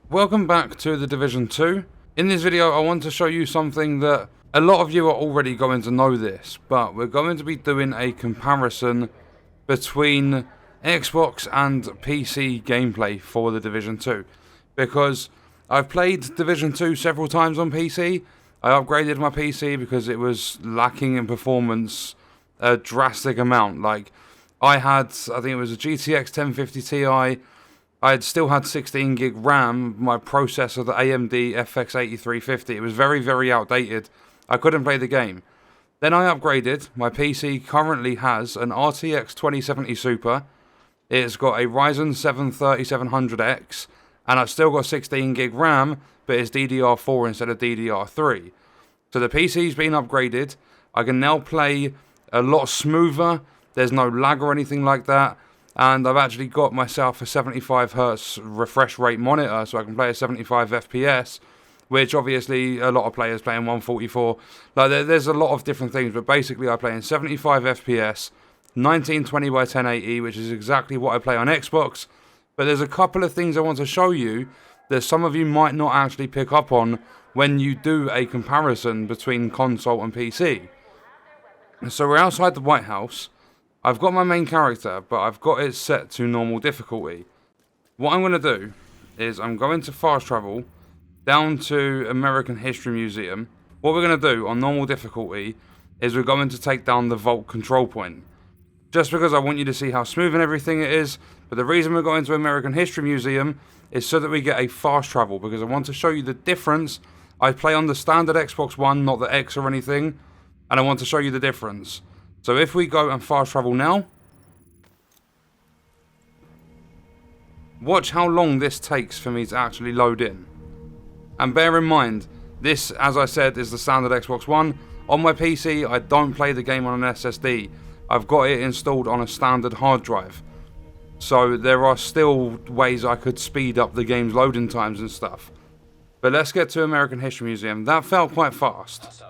Welcome back to The Division 2. In this video I want to show you something that a lot of you are already going to know this, but we're going to be doing a comparison between Xbox and PC gameplay for The Division 2. Because I've played Division 2 several times on PC. I upgraded my PC because it was lacking in performance a drastic amount. Like, I think it was a GTX 1050 Ti. I had still had 16 gig RAM, my processor, the AMD FX 8350. It was very, very outdated. I couldn't play the game. Then I upgraded. My PC currently has an RTX 2070 Super. It's got a Ryzen 7 3700X, and I've still got 16 gig RAM, but it's DDR4 instead of DDR3. So the PC's been upgraded. I can now play a lot smoother. There's no lag or anything like that. And I've actually got myself a 75Hz refresh rate monitor, so I can play at 75 FPS, which obviously a lot of players play in 144. Like, there's a lot of different things, but basically I play in 75 FPS, 1920 by 1080, which is exactly what I play on Xbox. But there's a couple of things I want to show you that some of you might not actually pick up on when you do a comparison between console and PC. So we're outside the White House. I've got my main character, but I've got it set to normal difficulty. What I'm going to do is I'm going to fast travel down to American History Museum. What we're going to do on normal difficulty is we're going to take down the vault control point. Just because I want you to see how smooth and everything it is, but the reason we're going to American History Museum is so that we get a fast travel, because I want to show you the difference. I play on the standard Xbox One, not the X or anything, and I want to show you the difference. So if we go and fast travel now, watch how long this takes for me to actually load in. And bear in mind, this, as I said, is the standard Xbox One. On my PC, I don't play the game on an SSD. I've got it installed on a standard hard drive. So there are still ways I could speed up the game's loading times and stuff. But let's get to American History Museum. That felt quite fast.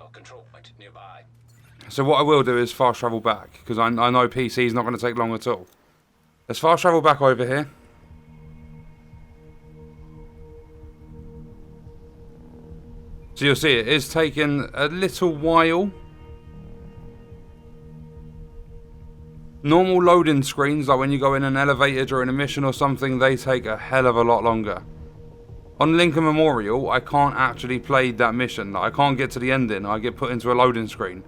So what I will do is fast travel back, because I know PC is not going to take long at all. Let's fast travel back over here. So you'll see it is taking a little while. Normal loading screens, like when you go in an elevator during a mission or something, they take a hell of a lot longer. On Lincoln Memorial, I can't actually play that mission. I can't get to the ending. I get put into a loading screen,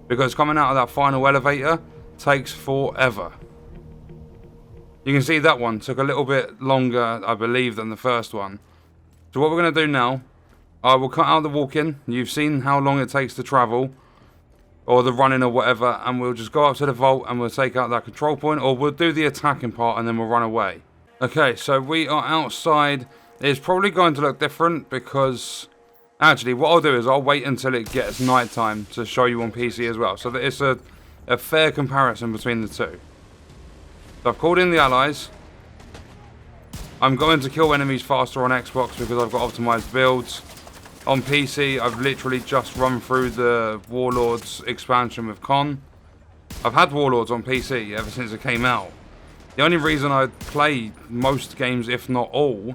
because coming out of that final elevator takes forever. You can see that one took a little bit longer, I believe, than the first one. So what we're going to do now, I will cut out the walking. You've seen how long it takes to travel, or the running or whatever, and we'll just go up to the vault and we'll take out that control point, or we'll do the attacking part and then we'll run away. Okay, so we are outside. It's probably going to look different because, actually, what I'll do is I'll wait until it gets nighttime to show you on PC as well, so that it's a fair comparison between the two. So I've called in the allies. I'm going to kill enemies faster on Xbox because I've got optimized builds. On PC, I've literally just run through the Warlords expansion with Con. I've had Warlords on PC ever since it came out. The only reason I play most games, if not all,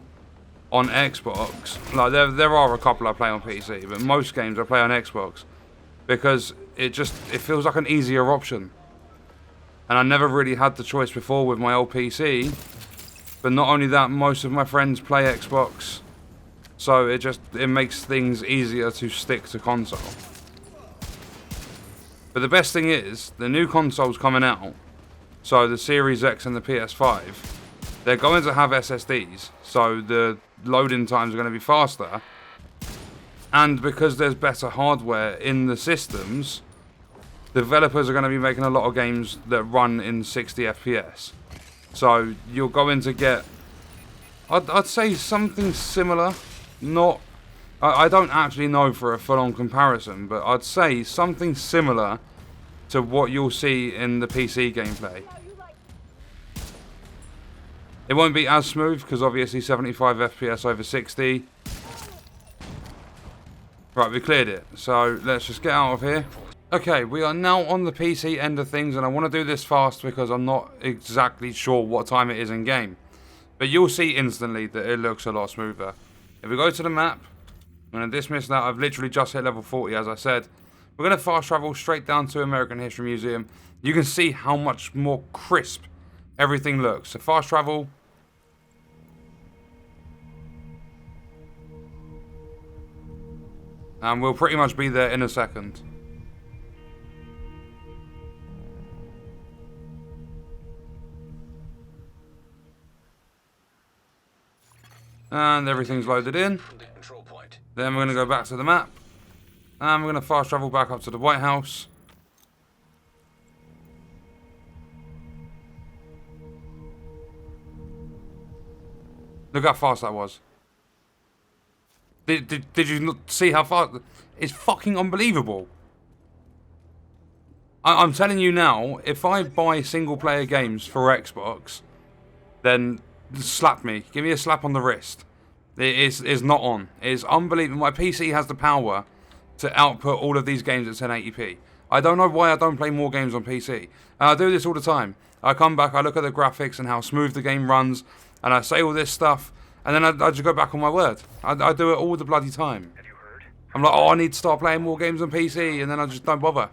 on Xbox, like there are a couple I play on PC, but most games I play on Xbox because it feels like an easier option. And I never really had the choice before with my old PC. But not only that, most of my friends play Xbox, so it makes things easier to stick to console. But the best thing is, the new consoles coming out, so the Series X and the PS5, they're going to have SSDs, so the loading times are going to be faster. And because there's better hardware in the systems, developers are going to be making a lot of games that run in 60 FPS. So you're going to get, I'd say something similar. I don't actually know for a full-on comparison, but I'd say something similar to what you'll see in the PC gameplay. It won't be as smooth because obviously 75 FPS over 60. Right, we cleared it. So let's just get out of here. Okay, we are now on the PC end of things, and I want to do this fast because I'm not exactly sure what time it is in game. But you'll see instantly that it looks a lot smoother. If we go to the map, I'm going to dismiss that. I've literally just hit level 40, as I said. We're going to fast travel straight down to American History Museum. You can see how much more crisp everything looks. So fast travel. And we'll pretty much be there in a second. And everything's loaded in. Then we're going to go back to the map. And we're going to fast travel back up to the White House. Look how fast that was. Did you not see how fast? It's fucking unbelievable. I'm telling you now, if I buy single player games for Xbox, then slap me. Give me a slap on the wrist. It is not on. It is unbelievable. My PC has the power to output all of these games at 1080p. I don't know why I don't play more games on PC. And I do this all the time. I come back, I look at the graphics and how smooth the game runs, and I say all this stuff, and then I just go back on my word. I do it all the bloody time. Have you heard? I'm like, oh, I need to start playing more games on PC, and then I just don't bother.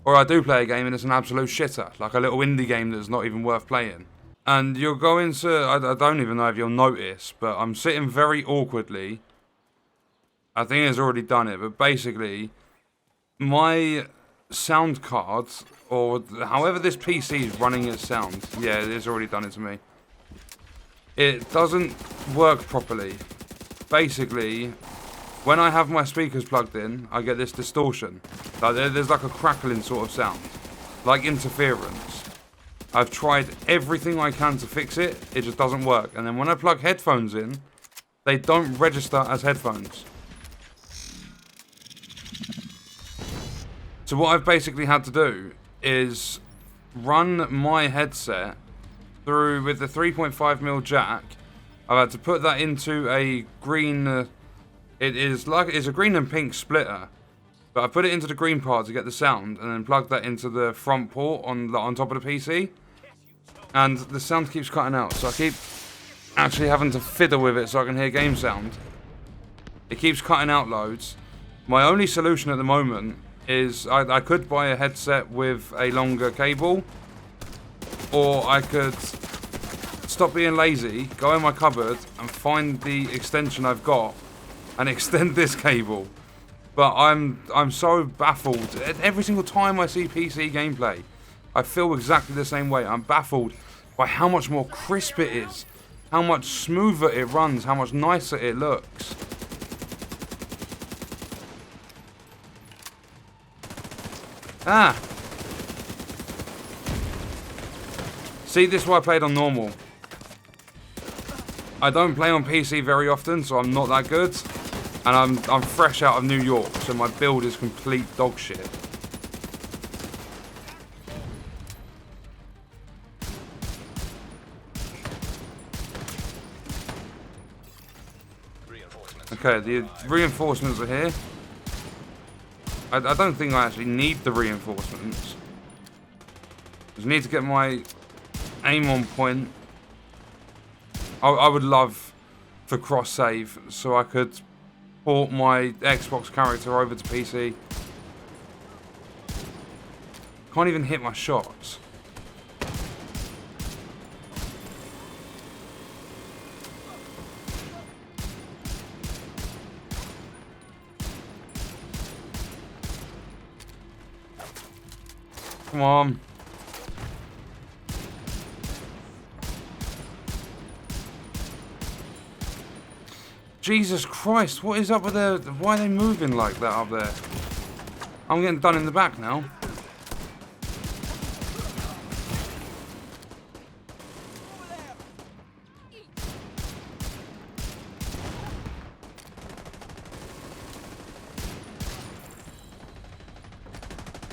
Or I do play a game and it's an absolute shitter, like a little indie game that's not even worth playing. And you're going to, I don't even know if you'll notice, but I'm sitting very awkwardly. I think it's already done it, but basically, my sound card, or however this PC is running its sound, yeah, it's already done it to me. It doesn't work properly. Basically, when I have my speakers plugged in, I get this distortion. Like there's like a crackling sort of sound, like interference. I've tried everything I can to fix it, it just doesn't work. And then when I plug headphones in, they don't register as headphones. So what I've basically had to do is run my headset through with the 3.5mm jack. I've had to put that into a green, it's a green and pink splitter. But I put it into the green part to get the sound, and then plug that into the front port on top of the PC. And the sound keeps cutting out, so I keep actually having to fiddle with it so I can hear game sound. It keeps cutting out loads. My only solution at the moment is I could buy a headset with a longer cable, or I could stop being lazy, go in my cupboard and find the extension I've got and extend this cable. But I'm so baffled. Every single time I see PC gameplay, I feel exactly the same way. I'm baffled by how much more crisp it is, how much smoother it runs, how much nicer it looks. Ah! See, this is why I played on normal. I don't play on PC very often, so I'm not that good. And I'm fresh out of New York, so my build is complete dog shit. Okay, the reinforcements are here. I don't think I actually need the reinforcements. Just need to get my aim on point. I would love for cross save so I could port my Xbox character over to PC. Can't even hit my shots. Come on. Jesus Christ, what is up with their... Why are they moving like that up there? I'm getting done in the back now.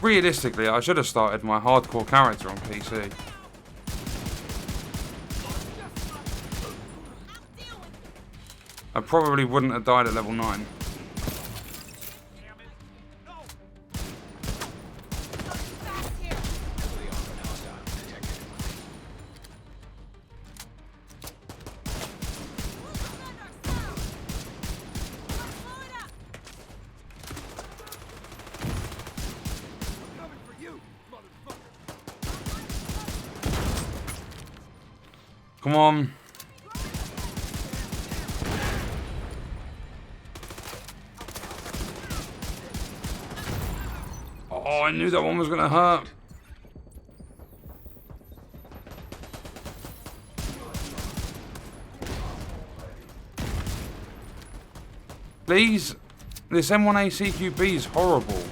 Realistically, I should have started my hardcore character on PC. I probably wouldn't have died at level 9. Come on. Oh, I knew that one was going to hurt. Please. This M1A CQB is horrible.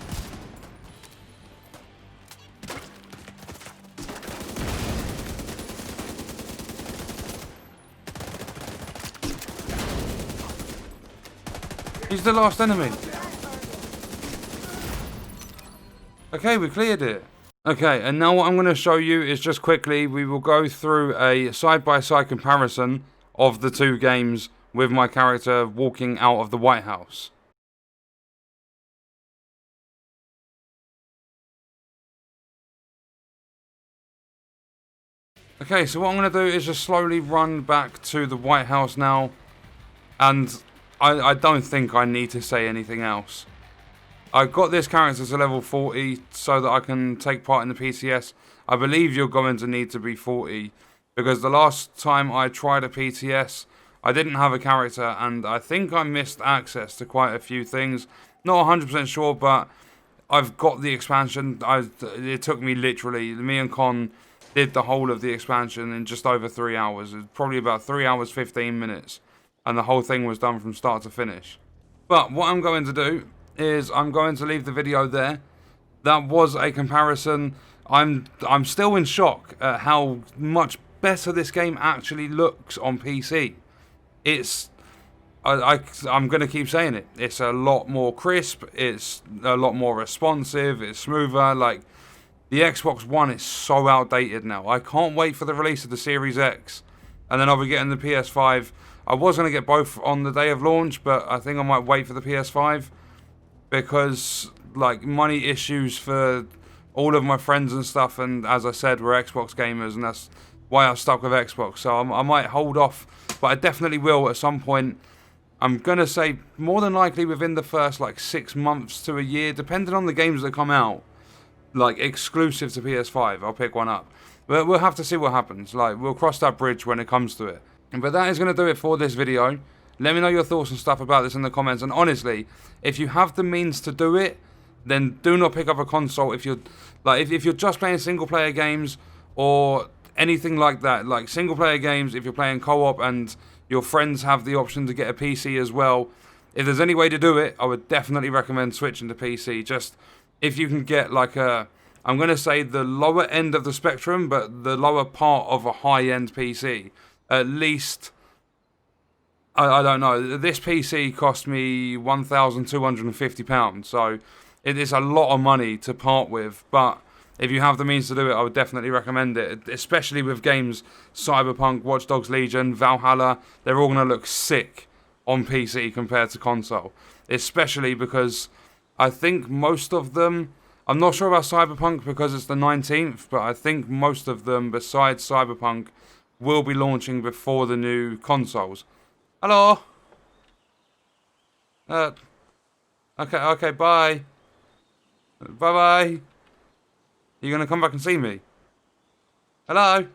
He's the last enemy. Okay, we cleared it. Okay, and now what I'm going to show you is just quickly, we will go through a side-by-side comparison of the two games with my character walking out of the White House. Okay, so what I'm going to do is just slowly run back to the White House now. And I don't think I need to say anything else. I got this character to level 40 so that I can take part in the PTS. I believe you're going to need to be 40. Because the last time I tried a PTS, I didn't have a character. And I think I missed access to quite a few things. Not 100% sure, but I've got the expansion. It took me literally, me and Con did the whole of the expansion in just over 3 hours. It was probably about 3 hours, 15 minutes. And the whole thing was done from start to finish. But what I'm going to do is I'm going to leave the video there. That was a comparison. I'm still in shock at how much better this game actually looks on PC. It's... I'm going to keep saying it. It's a lot more crisp. It's a lot more responsive. It's smoother. Like, the Xbox One is so outdated now. I can't wait for the release of the Series X. And then I'll be getting the PS5. I was going to get both on the day of launch, but I think I might wait for the PS5. Because, like, money issues for all of my friends and stuff. And as I said, we're Xbox gamers. And that's why I've stuck with Xbox. So I might hold off. But I definitely will at some point. I'm going to say more than likely within the first, like, 6 months to a year. Depending on the games that come out. Like, exclusive to PS5. I'll pick one up. But we'll have to see what happens. Like, we'll cross that bridge when it comes to it. But that is going to do it for this video. Let me know your thoughts and stuff about this in the comments. And honestly, if you have the means to do it, then do not pick up a console. If you're like, if you're just playing single player games or anything like that, like single player games, if you're playing co-op and your friends have the option to get a PC as well, if there's any way to do it, I would definitely recommend switching to PC. Just if you can get like a, I'm going to say the lower end of the spectrum, but the lower part of a high-end PC. At least, I don't know, this PC cost me £1,250, so it is a lot of money to part with, but if you have the means to do it, I would definitely recommend it, especially with games Cyberpunk, Watch Dogs Legion, Valhalla. They're all going to look sick on PC compared to console, especially because I think most of them, I'm not sure about Cyberpunk because it's the 19th, but I think most of them, besides Cyberpunk, will be launching before the new consoles. Hello? Okay, bye. Bye-bye. You gonna come back and see me? Hello?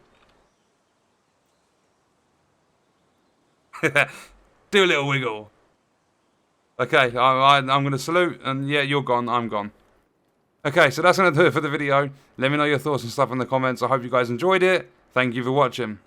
Do a little wiggle. Okay, I'm gonna salute, and yeah, you're gone, I'm gone. Okay, so that's gonna do it for the video. Let me know your thoughts and stuff in the comments. I hope you guys enjoyed it. Thank you for watching.